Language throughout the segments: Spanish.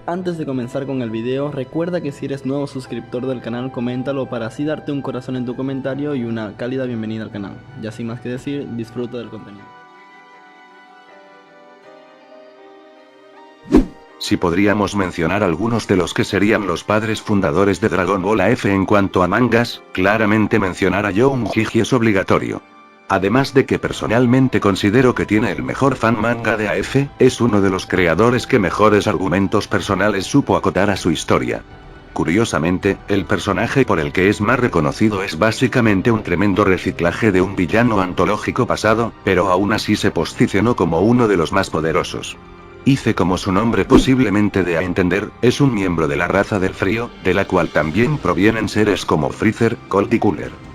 Antes de comenzar con el video, recuerda que si eres nuevo suscriptor del canal, coméntalo para así darte un corazón en tu comentario y una cálida bienvenida al canal. Ya sin más que decir, disfruta del contenido. Si podríamos mencionar algunos de los que serían los padres fundadores de Dragon Ball AF en cuanto a mangas, claramente mencionar a Young-Jiji es obligatorio. Además de que personalmente considero que tiene el mejor fan manga de AF, es uno de los creadores que mejores argumentos personales supo acotar a su historia. Curiosamente, el personaje por el que es más reconocido es básicamente un tremendo reciclaje de un villano antológico pasado, pero aún así se posicionó como uno de los más poderosos. Ice, como su nombre posiblemente dé a entender, es un miembro de la raza del frío, de la cual también provienen seres como Freezer, Cold y Cooler.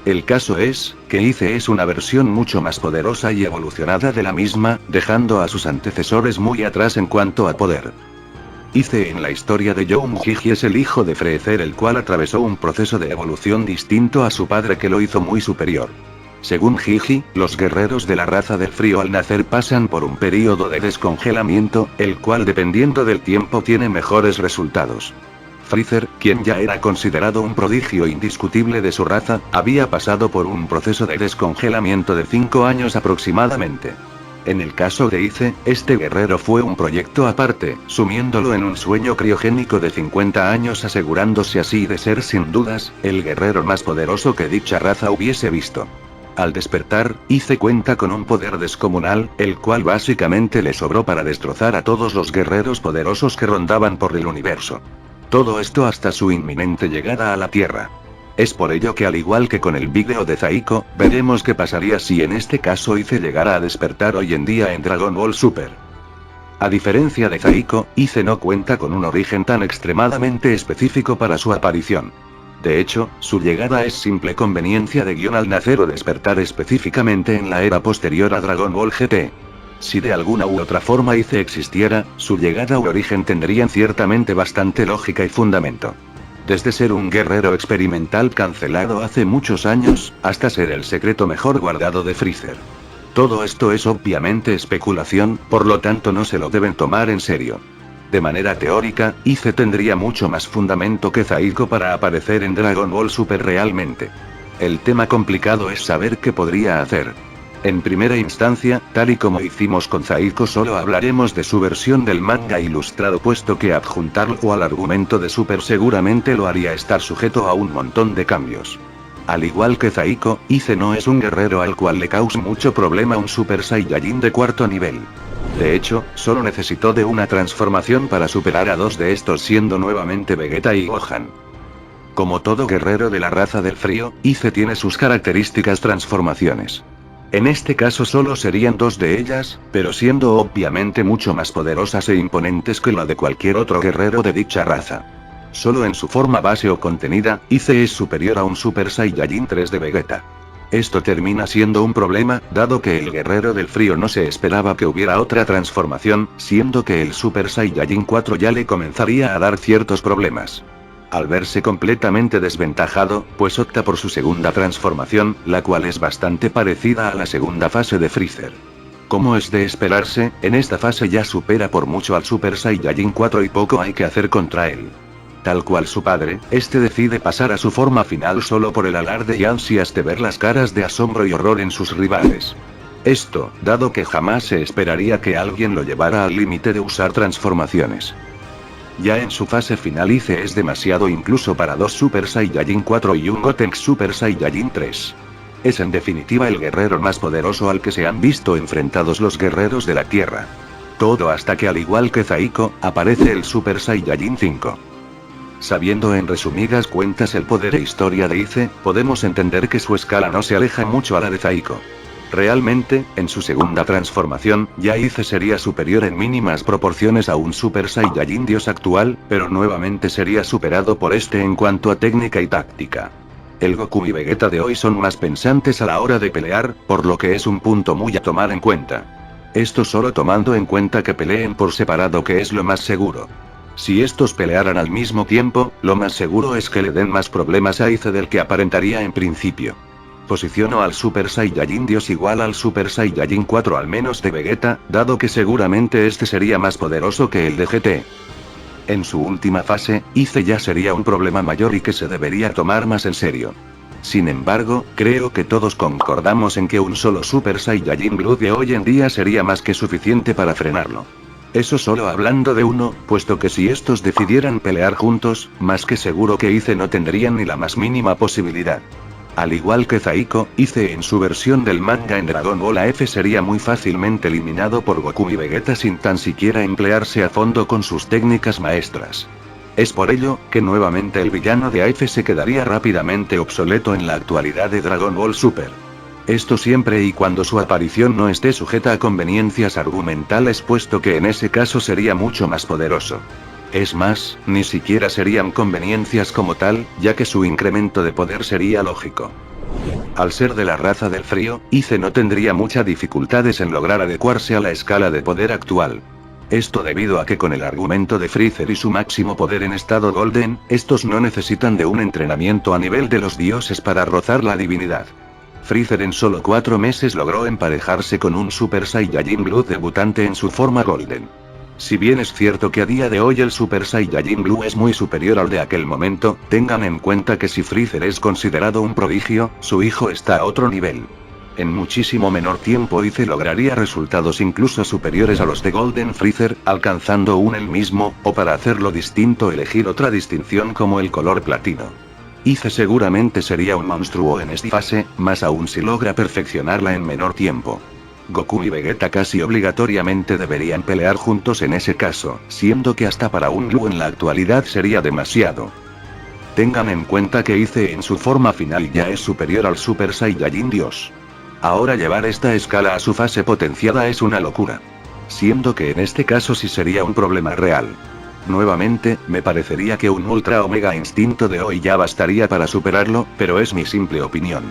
El caso es, que Ice es una versión mucho más poderosa y evolucionada de la misma, dejando a sus antecesores muy atrás en cuanto a poder. Ice en la historia de Young-Jiji es el hijo de Freezer, el cual atravesó un proceso de evolución distinto a su padre que lo hizo muy superior. Según Jiji, los guerreros de la raza del frío al nacer pasan por un período de descongelamiento, el cual dependiendo del tiempo tiene mejores resultados. Freezer, quien ya era considerado un prodigio indiscutible de su raza, había pasado por un proceso de descongelamiento de 5 años aproximadamente. En el caso de Ice, este guerrero fue un proyecto aparte, sumiéndolo en un sueño criogénico de 50 años, asegurándose así de ser sin dudas, el guerrero más poderoso que dicha raza hubiese visto. Al despertar, Ice cuenta con un poder descomunal, el cual básicamente le sobró para destrozar a todos los guerreros poderosos que rondaban por el universo. Todo esto hasta su inminente llegada a la Tierra. Es por ello que, al igual que con el vídeo de Zaiko, veremos qué pasaría si en este caso Ice llegara a despertar hoy en día en Dragon Ball Super. A diferencia de Zaiko, Ice no cuenta con un origen tan extremadamente específico para su aparición. De hecho, su llegada es simple conveniencia de guión al nacer o despertar específicamente en la era posterior a Dragon Ball GT. Si de alguna u otra forma Ice existiera, su llegada u origen tendrían ciertamente bastante lógica y fundamento. Desde ser un guerrero experimental cancelado hace muchos años, hasta ser el secreto mejor guardado de Freezer. Todo esto es obviamente especulación, por lo tanto no se lo deben tomar en serio. De manera teórica, Ice tendría mucho más fundamento que Zaiko para aparecer en Dragon Ball Super realmente. El tema complicado es saber qué podría hacer. En primera instancia, tal y como hicimos con Zaiko, solo hablaremos de su versión del manga ilustrado, puesto que adjuntarlo al argumento de Super seguramente lo haría estar sujeto a un montón de cambios. Al igual que Zaiko, Ice no es un guerrero al cual le cause mucho problema un Super Saiyajin de cuarto nivel. De hecho, solo necesitó de una transformación para superar a dos de estos, siendo nuevamente Vegeta y Gohan. Como todo guerrero de la raza del frío, Ice tiene sus características transformaciones. En este caso solo serían dos de ellas, pero siendo obviamente mucho más poderosas e imponentes que la de cualquier otro guerrero de dicha raza. Solo en su forma base o contenida, Ice es superior a un Super Saiyajin 3 de Vegeta. Esto termina siendo un problema, dado que el guerrero del frío no se esperaba que hubiera otra transformación, siendo que el Super Saiyajin 4 ya le comenzaría a dar ciertos problemas. Al verse completamente desventajado, pues opta por su segunda transformación, la cual es bastante parecida a la segunda fase de Freezer. Como es de esperarse, en esta fase ya supera por mucho al Super Saiyajin 4 y poco hay que hacer contra él. Tal cual su padre, este decide pasar a su forma final solo por el alarde y ansias de ver las caras de asombro y horror en sus rivales. Esto, dado que jamás se esperaría que alguien lo llevara al límite de usar transformaciones. Ya en su fase final Ice es demasiado incluso para dos Super Saiyajin 4 y un Gotenks Super Saiyajin 3. Es en definitiva el guerrero más poderoso al que se han visto enfrentados los guerreros de la Tierra. Todo hasta que, al igual que Zaiko, aparece el Super Saiyajin 5. Sabiendo en resumidas cuentas el poder e historia de Ice, podemos entender que su escala no se aleja mucho a la de Zaiko. Realmente, en su segunda transformación, ya Ice sería superior en mínimas proporciones a un Super Saiyajin Dios actual, pero nuevamente sería superado por este en cuanto a técnica y táctica. El Goku y Vegeta de hoy son más pensantes a la hora de pelear, por lo que es un punto muy a tomar en cuenta. Esto solo tomando en cuenta que peleen por separado, que es lo más seguro. Si estos pelearan al mismo tiempo, lo más seguro es que le den más problemas a Ice del que aparentaría en principio. Posiciono al Super Saiyajin Dios igual al Super Saiyajin 4 al menos de Vegeta, dado que seguramente este sería más poderoso que el de GT. En su última fase, Ice ya sería un problema mayor y que se debería tomar más en serio. Sin embargo, creo que todos concordamos en que un solo Super Saiyajin Blue de hoy en día sería más que suficiente para frenarlo. Eso solo hablando de uno, puesto que si estos decidieran pelear juntos, más que seguro que Ice no tendrían ni la más mínima posibilidad. Al igual que Zaiko, Ice en su versión del manga en Dragon Ball AF sería muy fácilmente eliminado por Goku y Vegeta sin tan siquiera emplearse a fondo con sus técnicas maestras. Es por ello, que nuevamente el villano de AF se quedaría rápidamente obsoleto en la actualidad de Dragon Ball Super. Esto siempre y cuando su aparición no esté sujeta a conveniencias argumentales, puesto que en ese caso sería mucho más poderoso. Es más, ni siquiera serían conveniencias como tal, ya que su incremento de poder sería lógico. Al ser de la raza del frío, Ice no tendría muchas dificultades en lograr adecuarse a la escala de poder actual. Esto debido a que con el argumento de Freezer y su máximo poder en estado Golden, estos no necesitan de un entrenamiento a nivel de los dioses para rozar la divinidad. Freezer en solo 4 meses logró emparejarse con un Super Saiyajin Blue debutante en su forma Golden. Si bien es cierto que a día de hoy el Super Saiyajin Blue es muy superior al de aquel momento, tengan en cuenta que si Freezer es considerado un prodigio, su hijo está a otro nivel. En muchísimo menor tiempo Ice lograría resultados incluso superiores a los de Golden Freezer, alcanzando el mismo, o para hacerlo distinto elegir otra distinción como el color platino. Ice seguramente sería un monstruo en esta fase, más aún si logra perfeccionarla en menor tiempo. Goku y Vegeta casi obligatoriamente deberían pelear juntos en ese caso, siendo que hasta para un Blue en la actualidad sería demasiado. Tengan en cuenta que Ice en su forma final ya es superior al Super Saiyajin Dios. Ahora llevar esta escala a su fase potenciada es una locura. Siendo que en este caso sí sería un problema real. Nuevamente, me parecería que un Ultra Omega Instinto de hoy ya bastaría para superarlo, pero es mi simple opinión.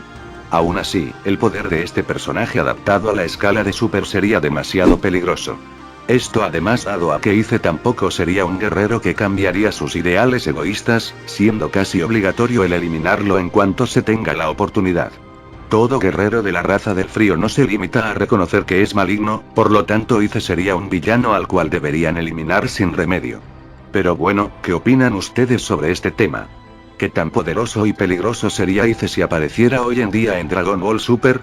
Aún así, el poder de este personaje adaptado a la escala de Super sería demasiado peligroso. Esto además dado a que Ice tampoco sería un guerrero que cambiaría sus ideales egoístas, siendo casi obligatorio el eliminarlo en cuanto se tenga la oportunidad. Todo guerrero de la raza del frío no se limita a reconocer que es maligno, por lo tanto Ice sería un villano al cual deberían eliminar sin remedio. Pero bueno, ¿qué opinan ustedes sobre este tema? ¿Qué tan poderoso y peligroso sería Ice si apareciera hoy en día en Dragon Ball Super?